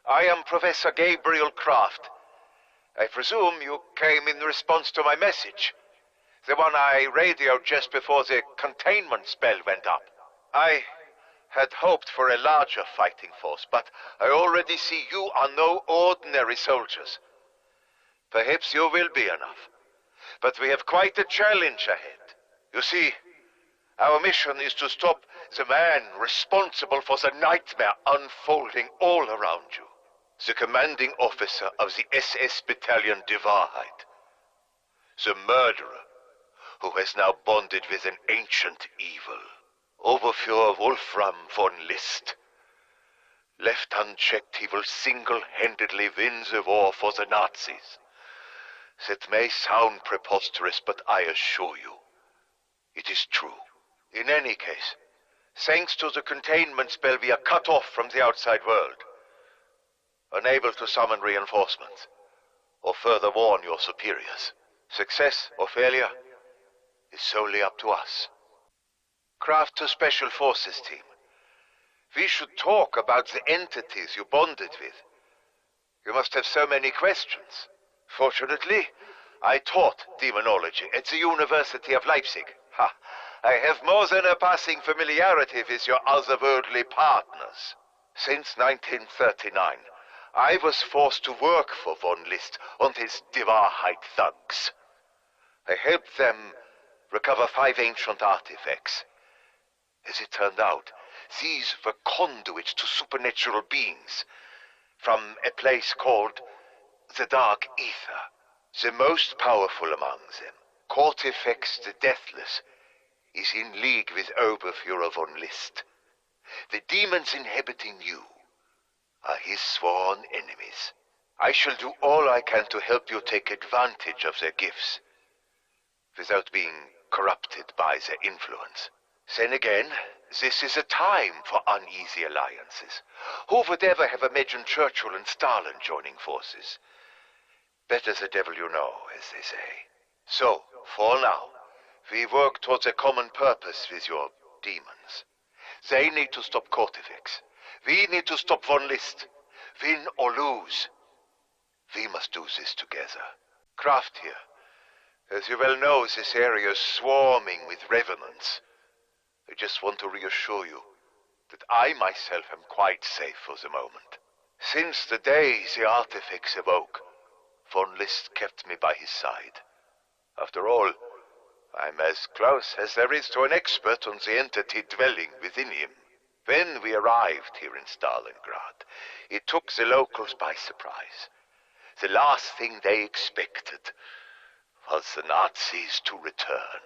I am Professor Gabriel Krafft. I presume you came in response to my message. The one I radioed just before the containment spell went up. I had hoped for a larger fighting force, but I already see you are no ordinary soldiers. Perhaps you will be enough. But we have quite a challenge ahead. You see, our mission is to stop the man responsible for the nightmare unfolding all around you. The commanding officer of the SS Battalion de Wahrheit. The murderer who has now bonded with an ancient evil. Oberfuhrer Wolfram von List. Left unchecked, he will single-handedly win the war for the Nazis. That may sound preposterous, but I assure you, it is true. In any case, thanks to the containment spell, we are cut off from the outside world. Unable to summon reinforcements, or further warn your superiors. Success or failure is solely up to us. Krafft to Special Forces team. We should talk about the entities you bonded with. You must have so many questions. Fortunately, I taught demonology at the University of Leipzig. I have more than a passing familiarity with your otherworldly partners. Since 1939, I was forced to work for von List and his Die Wahrheit thugs. I helped them recover 5 ancient artifacts. As it turned out, these were conduits to supernatural beings from a place called the Dark Aether. The most powerful among them, Cortifex the Deathless, is in league with Oberfuhrer von List. The demons inhabiting you are his sworn enemies. I shall do all I can to help you take advantage of their gifts, without being corrupted by their influence. Then again, this is a time for uneasy alliances. Who would ever have imagined Churchill and Stalin joining forces? Better the devil you know, as they say. So, for now, we work towards a common purpose with your demons. They need to stop Cortifex. We need to stop von List. Win or lose, we must do this together. Krafft here. As you well know, this area is swarming with revenants. I just want to reassure you that I myself am quite safe for the moment. Since the day the artifacts awoke, von List kept me by his side. After all, I'm as close as there is to an expert on the entity dwelling within him. When we arrived here in Stalingrad, it took the locals by surprise. The last thing they expected was the Nazis to return.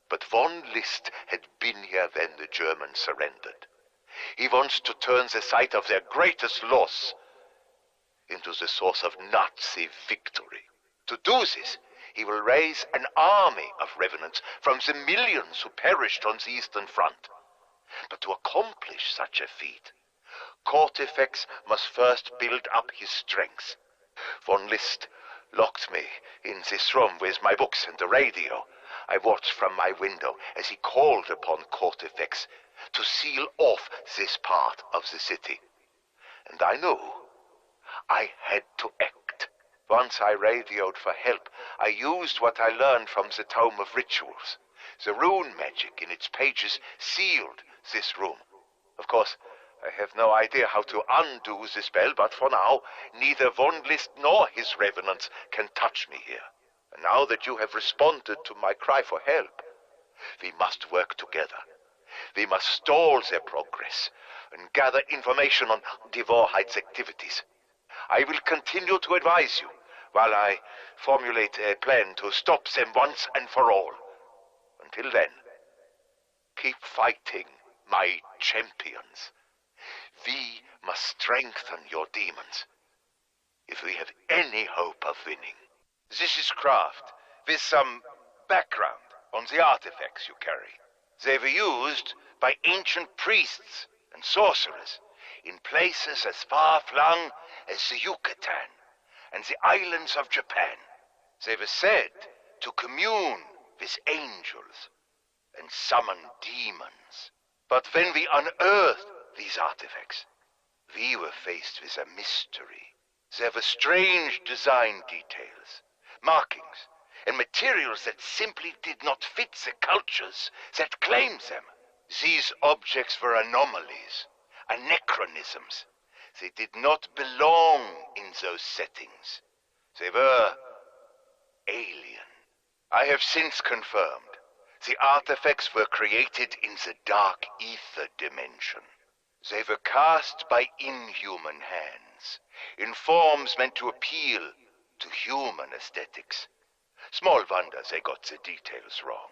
But von List had been here when the Germans surrendered. He wants to turn the site of their greatest loss into the source of Nazi victory. To do this, he will raise an army of revenants from the millions who perished on the Eastern Front. But to accomplish such a feat, Cortifex must first build up his strength. Von List locked me in this room with my books and the radio. I watched from my window as he called upon Cortifex to seal off this part of the city. And I knew I had to act. Once I radioed for help, I used what I learned from the Tome of Rituals. The rune magic in its pages sealed this room. Of course, I have no idea how to undo the spell, but for now, neither von List nor his revenants can touch me here. And now that you have responded to my cry for help, we must work together. We must stall their progress and gather information on Die Wahrheit's activities. I will continue to advise you while I formulate a plan to stop them once and for all. Until then, keep fighting, my champions. We must strengthen your demons if we have any hope of winning. This is Krafft, with some background on the artifacts you carry. They were used by ancient priests and sorcerers in places as far-flung as the Yucatan and the islands of Japan. They were said to commune with angels and summon demons. But when we unearthed these artifacts, We were faced with a mystery. There were strange design details, markings, and materials that simply did not fit the cultures that claimed them. These objects were anomalies, anachronisms. They did not belong in those settings. They were alien. I have since confirmed the artifacts were created in the dark ether dimension. They were cast by inhuman hands, in forms meant to appeal to human aesthetics. Small wonder they got the details wrong.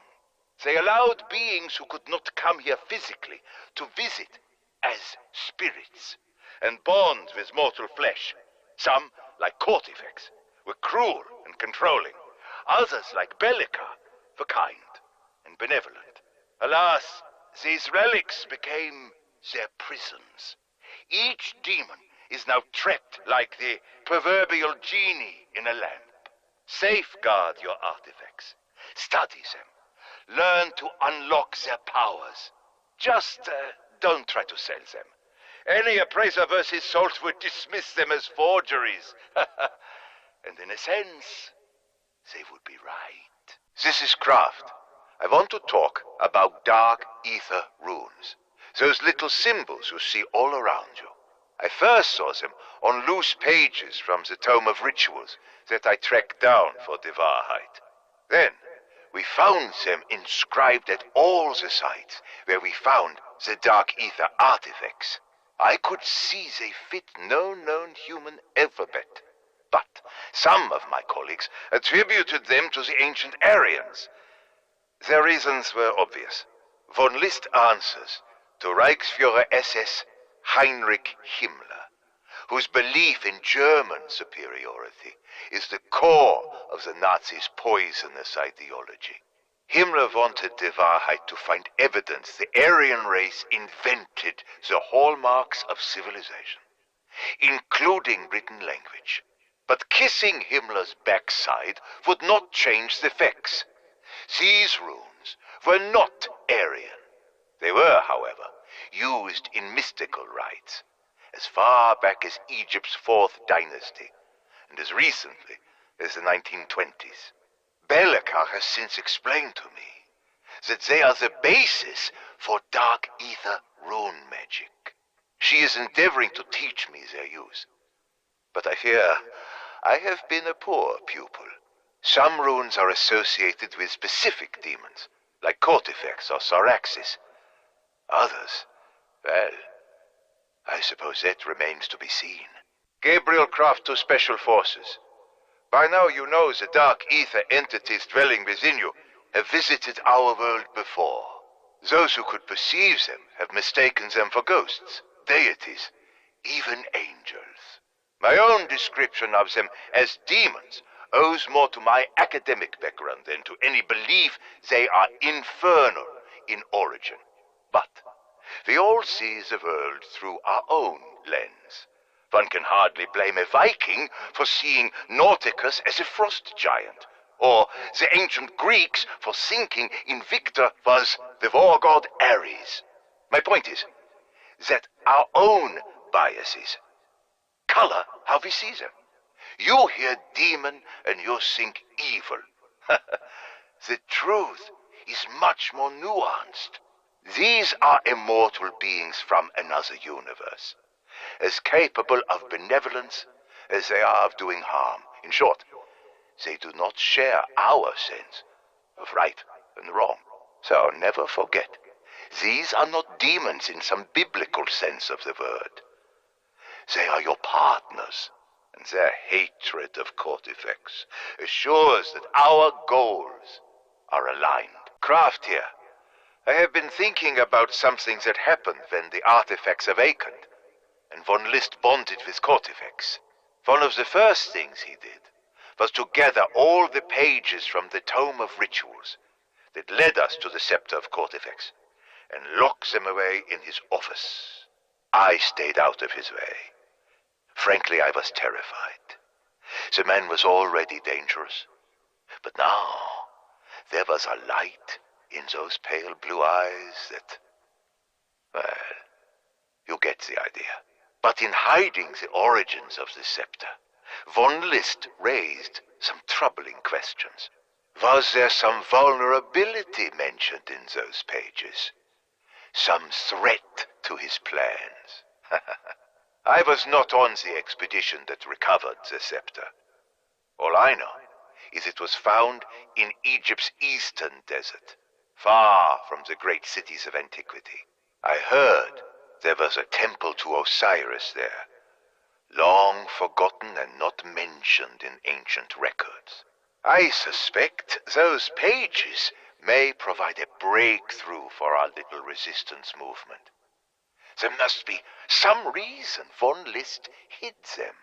They allowed beings who could not come here physically to visit as spirits and bond with mortal flesh. Some, like Cortifex, were cruel and controlling. Others, like Bellica, were kind and benevolent. Alas, these relics became their prisons. Each demon is now trapped like the proverbial genie in a lamp. Safeguard your artifacts. Study them. Learn to unlock their powers. Just don't try to sell them. Any appraiser versus souls would dismiss them as forgeries. And in a sense, they would be right. This is Krafft. I want to talk about dark ether runes. Those little symbols you see all around you. I first saw them on loose pages from the Tome of Rituals that I tracked down for the Wahrheit. Then, we found them inscribed at all the sites where we found the dark ether artifacts. I could see they fit no known human alphabet. But some of my colleagues attributed them to the ancient Aryans. Their reasons were obvious. Von List answers to Reichsführer SS Heinrich Himmler, whose belief in German superiority is the core of the Nazis' poisonous ideology. Himmler wanted the Wahrheit to find evidence the Aryan race invented the hallmarks of civilization, including written language. But kissing Himmler's backside would not change the facts. These runes were not Aryan. They were, however, used in mystical rites, as far back as Egypt's 4th dynasty, and as recently as the 1920s. Bellica has since explained to me that they are the basis for dark ether rune magic. She is endeavoring to teach me their use. But I fear I have been a poor pupil. Some runes are associated with specific demons, like Cortifex or Soraxis. Others, well, I suppose that remains to be seen. Gabriel Krafft to Special Forces. By now you know the dark ether entities dwelling within you have visited our world before. Those who could perceive them have mistaken them for ghosts, deities, even angels. My own description of them as demons owes more to my academic background than to any belief they are infernal in origin. But we all see the world through our own lens. One can hardly blame a Viking for seeing Nauticus as a frost giant, or the ancient Greeks for thinking Invicta was the war god Ares. My point is that our own biases color how we see them. You hear demon and you think evil. The truth is much more nuanced. These are immortal beings from another universe, as capable of benevolence as they are of doing harm. In short, they do not share our sense of right and wrong. So never forget, these are not demons in some biblical sense of the word. They are your partners, and their hatred of Cortifex assures that our goals are aligned. Krafft here. I have been thinking about something that happened when the artifacts awakened, and Von List bonded with Cortifex. One of the first things he did was to gather all the pages from the Tome of Rituals that led us to the scepter of Cortifex, and lock them away in his office. I stayed out of his way. Frankly, I was terrified. The man was already dangerous, but now there was a light in those pale blue eyes that, well, you get the idea. But in hiding the origins of the scepter, von List raised some troubling questions. Was there some vulnerability mentioned in those pages? Some threat to his plans? I was not on the expedition that recovered the scepter. All I know is it was found in Egypt's eastern desert, far from the great cities of antiquity. I heard there was a temple to Osiris there, long forgotten and not mentioned in ancient records. I suspect those pages may provide a breakthrough for our little resistance movement. There must be some reason von List hid them.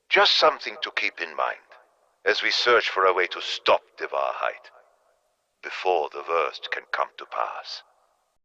Just something to keep in mind as we search for a way to stop the Wahrheit before the worst can come to pass.